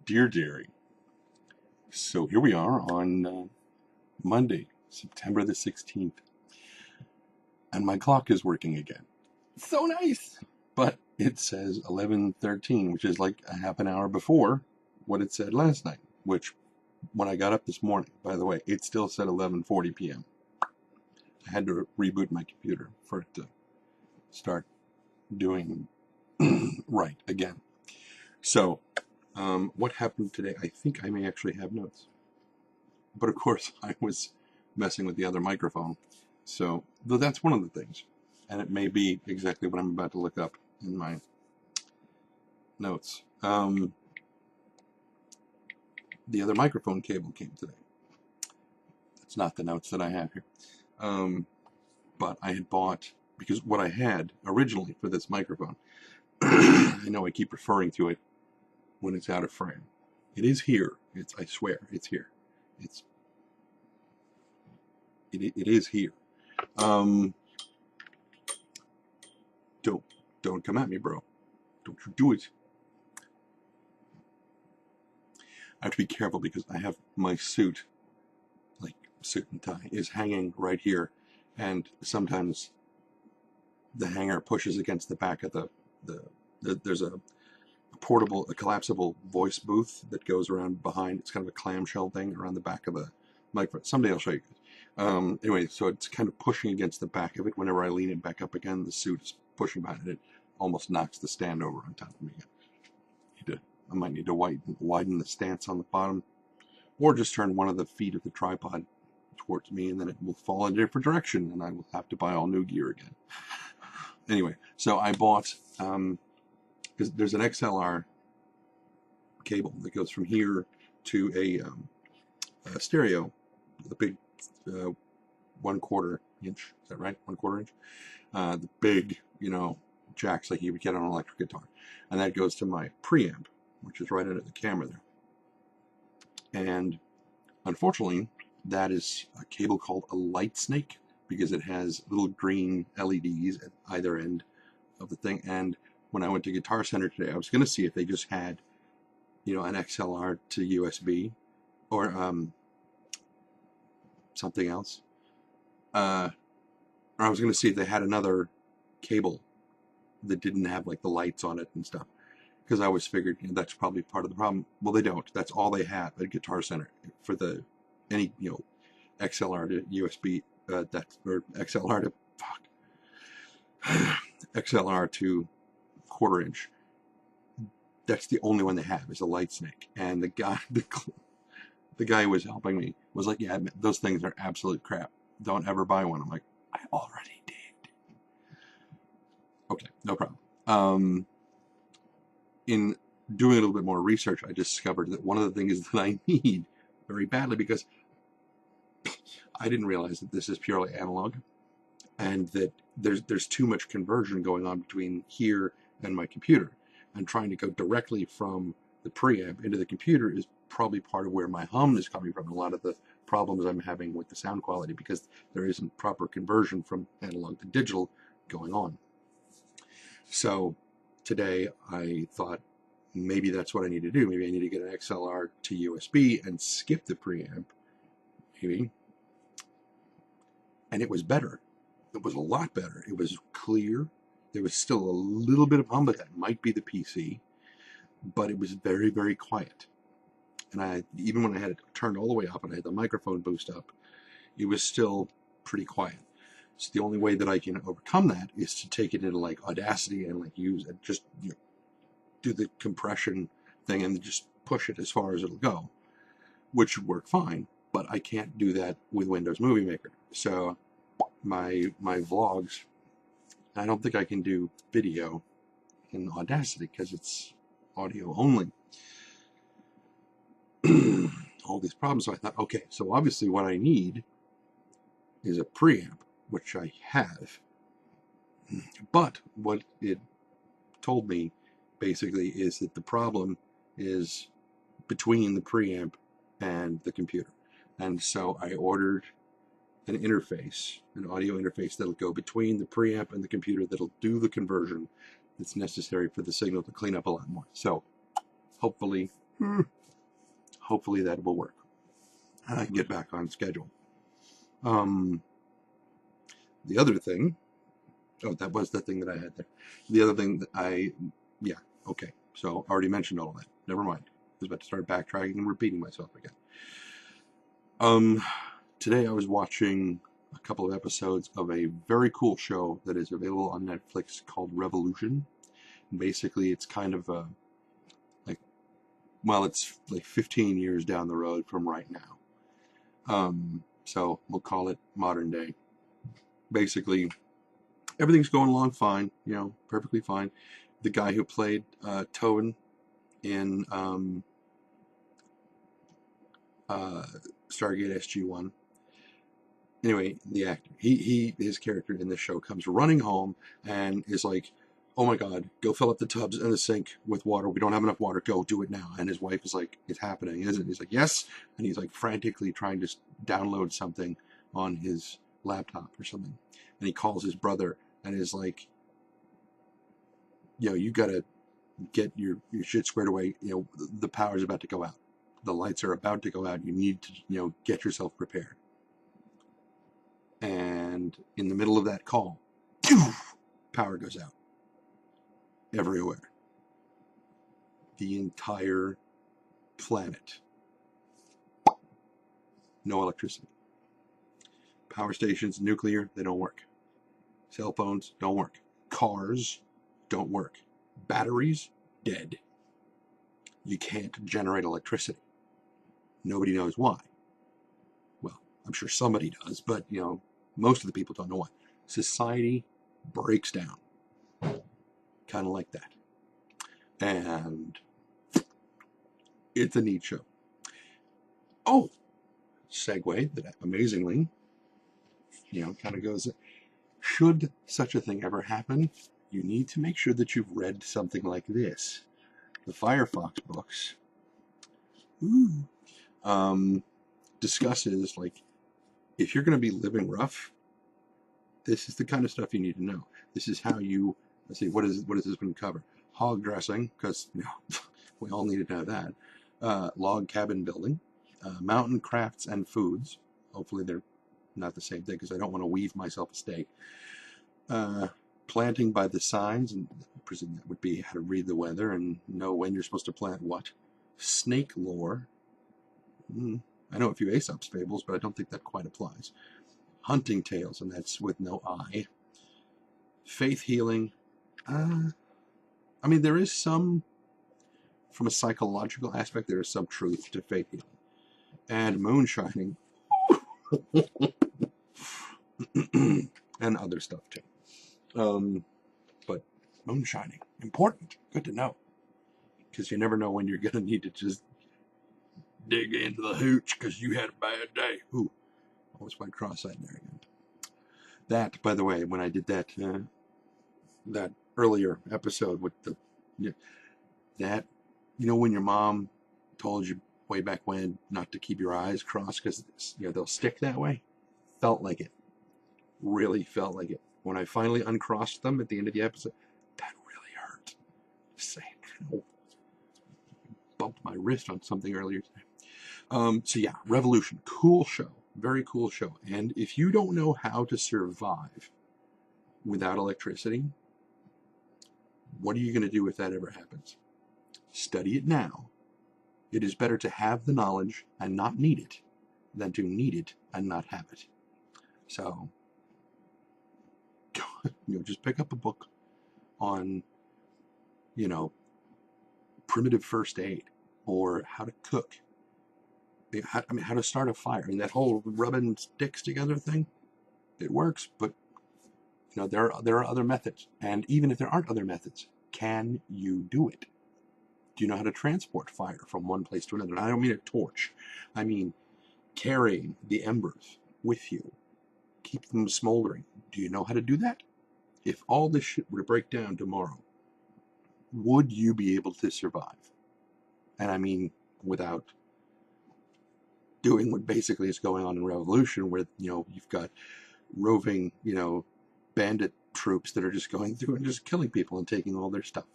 Dear Jerry, so here we are on Monday, September the 16th, and my clock is working again. So nice! But it says 11:13, which is like a half an hour before what it said last night, which when I got up this morning, by the way, it still said 11:40 p.m. I had to reboot my computer for it to start doing right again. So, what happened today? I think I may actually have notes. But of course, I was messing with the other microphone. So, though that's one of the things. And it may be exactly what I'm about to look up in my notes. The other microphone cable came today. That's not the notes that I have here. But I had bought, because what I had originally for this microphone, I know I keep referring to it when it's out of frame. It is here. I swear, it's here. It is here. Don't come at me, bro. Don't you do it. I have to be careful because I have my suit, like suit and tie, is hanging right here, and sometimes the hanger pushes against the back of there's a collapsible voice booth that goes around behind. It's kind of a clamshell thing around the back of the microphone. Someday I'll show you guys. Anyway, so it's kind of pushing against the back of it. Whenever I lean it back up again, the suit is pushing behind it. It almost knocks the stand over on top of me again. I might need to widen the stance on the bottom, or just turn one of the feet of the tripod towards me, and then it will fall in a different direction, and I will have to buy all new gear again. Anyway, so I bought, because there's an XLR cable that goes from here to a stereo, the big 1/4 inch. Is that right? 1/4 inch. The big, jacks like you would get on an electric guitar, and that goes to my preamp, which is right under the camera there. And unfortunately, that is a cable called a light snake, because it has little green LEDs at either end of the thing. And when I went to Guitar Center today, I was going to see if they just had, an XLR to USB or something else. Or I was going to see if they had another cable that didn't have like the lights on it and stuff, because I always figured that's probably part of the problem. Well, they don't. That's all they have at Guitar Center for any XLR to USB. Or XLR to XLR to 1/4 inch. That's the only one they have, is a light snake. And the guy who was helping me was like, "Yeah, those things are absolute crap. Don't ever buy one." I'm like, "I already did." Okay, no problem. In doing a little bit more research, I discovered that one of the things that I need very badly, because I didn't realize that this is purely analog, and that there's too much conversion going on between here and my computer, and trying to go directly from the preamp into the computer is probably part of where my hum is coming from. A lot of the problems I'm having with the sound quality, because there isn't proper conversion from analog to digital going on. So today I thought maybe that's what I need to do. Maybe I need to get an XLR to USB and skip the preamp, maybe. And it was better. It was a lot better. It was clear. There was still a little bit of hum, but that might be the PC. But it was very, very quiet. And even when I had it turned all the way up and I had the microphone boost up, it was still pretty quiet. So the only way that I can overcome that is to take it into like Audacity and like use it, just do the compression thing and just push it as far as it'll go, which would work fine. But I can't do that with Windows Movie Maker. So my vlogs, I don't think I can do video in Audacity because it's audio only. All these problems. So I thought, okay, so obviously what I need is a preamp, which I have. But what it told me basically is that the problem is between the preamp and the computer. And so I ordered an interface, an audio interface that'll go between the preamp and the computer, that'll do the conversion that's necessary for the signal to clean up a lot more. So hopefully Hopefully that will work. I can get back on schedule. The other thing, oh, that was the thing that I had there. The other thing that yeah, okay. So I already mentioned all of that. Never mind. I was about to start backtracking and repeating myself again. Today I was watching a couple of episodes of a very cool show that is available on Netflix called Revolution. Basically, it's kind of it's like 15 years down the road from right now. So we'll call it modern day. Basically, everything's going along fine, perfectly fine. The guy who played Toan in Stargate SG-1. Anyway, the actor, his character in this show comes running home and is like, "Oh my God, go fill up the tubs in the sink with water. We don't have enough water. Go do it now." And his wife is like, "It's happening, isn't it?" He's like, "Yes." And he's like frantically trying to download something on his laptop or something. And he calls his brother and is like, "You gotta get your shit squared away. The power's about to go out. The lights are about to go out. You need to, get yourself prepared." And in the middle of that call, power goes out everywhere. The entire planet. No electricity. Power stations, nuclear, they don't work. Cell phones don't work. Cars don't work. Batteries, dead. You can't generate electricity. Nobody knows why. Well, I'm sure somebody does, but, most of the people don't know why. Society breaks down. Kind of like that. And it's a neat show. Oh, segue that amazingly, kind of goes, should such a thing ever happen, you need to make sure that you've read something like this. The Firefox books discusses, like, if you're going to be living rough, this is the kind of stuff you need to know. This is how you, let's see, what is this going to cover? Hog dressing, because we all need to know that. Log cabin building, mountain crafts and foods. Hopefully they're not the same thing, because I don't want to weave myself a steak. Planting by the signs, and I presume that would be how to read the weather and know when you're supposed to plant what. Snake lore. I know a few Aesop's fables, but I don't think that quite applies. Hunting tales, and that's with no I. Faith healing. There is some, from a psychological aspect, there is some truth to faith healing. And moonshining. And other stuff too. But moonshining, important, good to know. Because you never know when you're going to need to just dig into the hooch because you had a bad day. Ooh, almost went cross-eyed there again. That, by the way, when I did that that earlier episode with that, when your mom told you way back when not to keep your eyes crossed because they'll stick that way, felt like it. Really felt like it. When I finally uncrossed them at the end of the episode, that really hurt. Just saying. Bumped my wrist on something earlier today. So yeah, Revolution, cool show, very cool show. And if you don't know how to survive without electricity, what are you going to do if that ever happens? Study it now. It is better to have the knowledge and not need it than to need it and not have it. So, just pick up a book on, primitive first aid or how to cook. How to start a fire. That whole rubbing sticks together thing, it works, but there are other methods. And even if there aren't other methods, can you do it? Do you know how to transport fire from one place to another? And I don't mean a torch. I mean carrying the embers with you. Keep them smoldering. Do you know how to do that? If all this shit were to break down tomorrow, would you be able to survive? And I mean without doing what basically is going on in Revolution, where you've got roving bandit troops that are just going through and just killing people and taking all their stuff.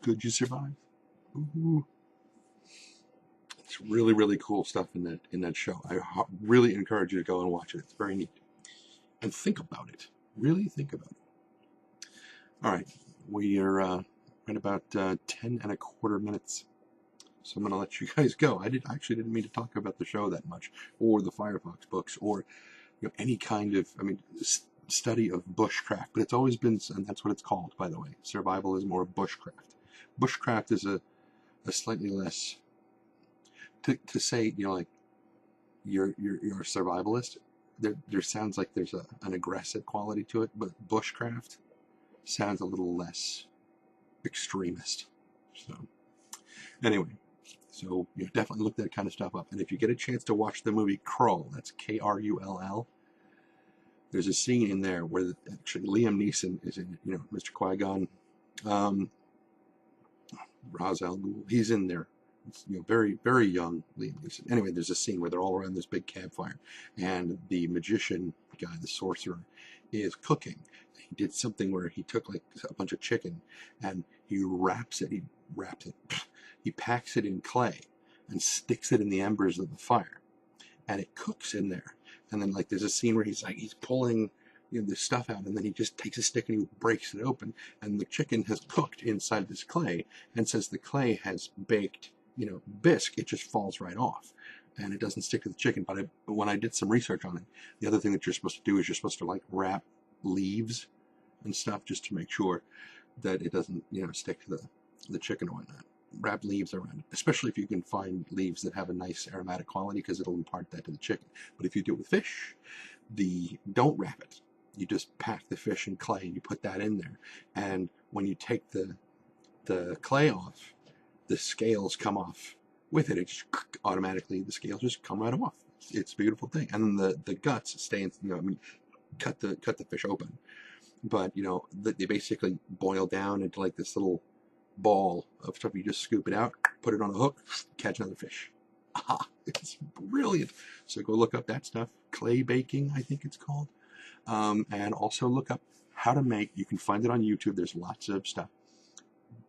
Could you survive? Ooh. It's really, really cool stuff in that show. I really encourage you to go and watch it. It's very neat. And think about it. Really think about it. All right, we are at about 10 and a quarter minutes. So I'm going to let you guys go. I actually didn't mean to talk about the show that much, or the Firefox books, or any kind of, study of bushcraft. But it's always been, and that's what it's called, by the way. Survivalism or bushcraft. Bushcraft is a slightly less, to say, like you're a survivalist. There sounds like there's an aggressive quality to it, but bushcraft sounds a little less extremist. So anyway, so definitely look that kind of stuff up. And if you get a chance to watch the movie Krull, that's Krull, there's a scene in there where actually Liam Neeson is in it. Mr. Qui-Gon, Ra's al Ghul, he's in there. It's, very, very young Liam Neeson. Anyway, there's a scene where they're all around this big campfire, and the magician guy, the sorcerer, is cooking. He did something where he took like a bunch of chicken and he packs it in clay and sticks it in the embers of the fire, and it cooks in there. And then there's a scene where he's pulling the stuff out, and then he just takes a stick and he breaks it open, and the chicken has cooked inside this clay. And since the clay has baked bisque, it just falls right off and it doesn't stick to the chicken. But when I did some research on it, the other thing that you're supposed to do is you're supposed to wrap leaves and stuff just to make sure that it doesn't stick to the chicken or whatnot. Wrap leaves around it, especially if you can find leaves that have a nice aromatic quality, because it'll impart that to the chicken. But if you do it with fish, don't wrap it. You just pack the fish in clay and you put that in there. And when you take the clay off, the scales come off with it. It just automatically, the scales just come right off. It's a beautiful thing. And then the guts stay in, cut the fish open. But, they basically boil down into this little ball of stuff. You just scoop it out, put it on a hook, catch another fish. Aha, it's brilliant. So go look up that stuff. Clay baking, I think it's called. And also look up how to make, you can find it on YouTube. There's lots of stuff.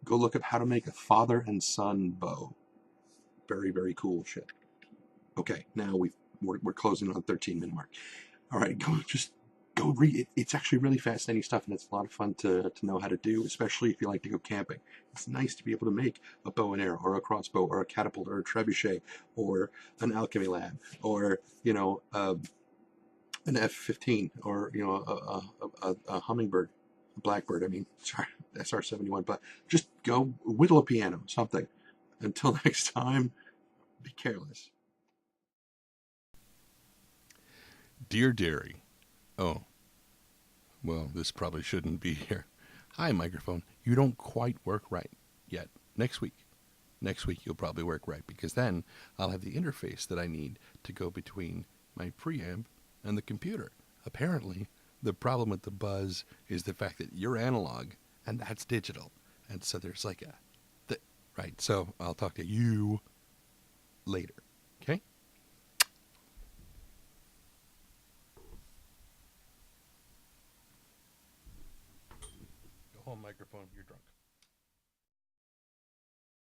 Go look up how to make a father and son bow. Very, very cool shit. Okay, now we're closing on the 13-minute mark. All right, go read it. It's actually really fascinating stuff, and it's a lot of fun to know how to do, especially if you like to go camping. It's nice to be able to make a bow and arrow, or a crossbow, or a catapult, or a trebuchet, or an alchemy lab, or an F-15, or a hummingbird, a blackbird. Sorry, SR-71. But just go whittle a piano, something. Until next time, be careless. Dear Derry. Oh, well, this probably shouldn't be here. Hi, microphone. You don't quite work right yet. Next week you'll probably work right, because then I'll have the interface that I need to go between my preamp and the computer. Apparently, the problem with the buzz is the fact that you're analog and that's digital. And so there's right. So I'll talk to you later. Okay? Go home, microphone. You're drunk.